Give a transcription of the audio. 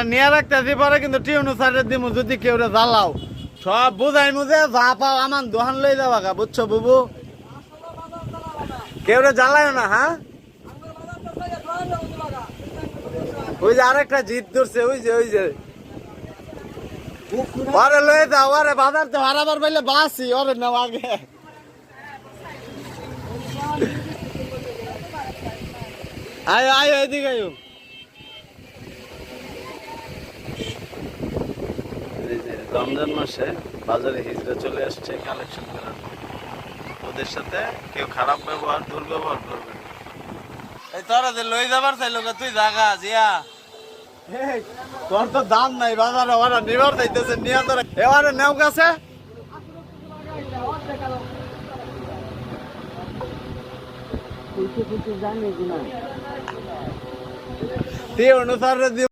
নিয়ে রাখতেছি পরে কিন্তু টিউনু সাইডের দিমু যদি কেউ জ্বালাও সব বুঝাই মুঝে যা পাও আমার দোকান লই যাবা গা বুঝছো বুবু কেউ জ্বালায় না হ্যাঁ ওই যে আরেকটা জিত ধরছে ওই যে ওরে লয়ে যাও ওরে বাজার তো হারাবার পাইলে বাসি ওরে নাও আগে আয়ো আয়ো এদিকে আয়ো রমজান মাসে বাজারে হিজড়া চলে আসছে কালেকশন করার ওদের সাথে কেউ খারাপ ব্যবহার দুর্ব্যবহার করবে এই তোরা যে লই যাবার চাইলো তুই জাগা জিয়া তোর তো দাম নাই বাজারে ওরা নিবার চাইতেছে নিয়ে তোরা এবারে নেও কাছে তুই অনুসারে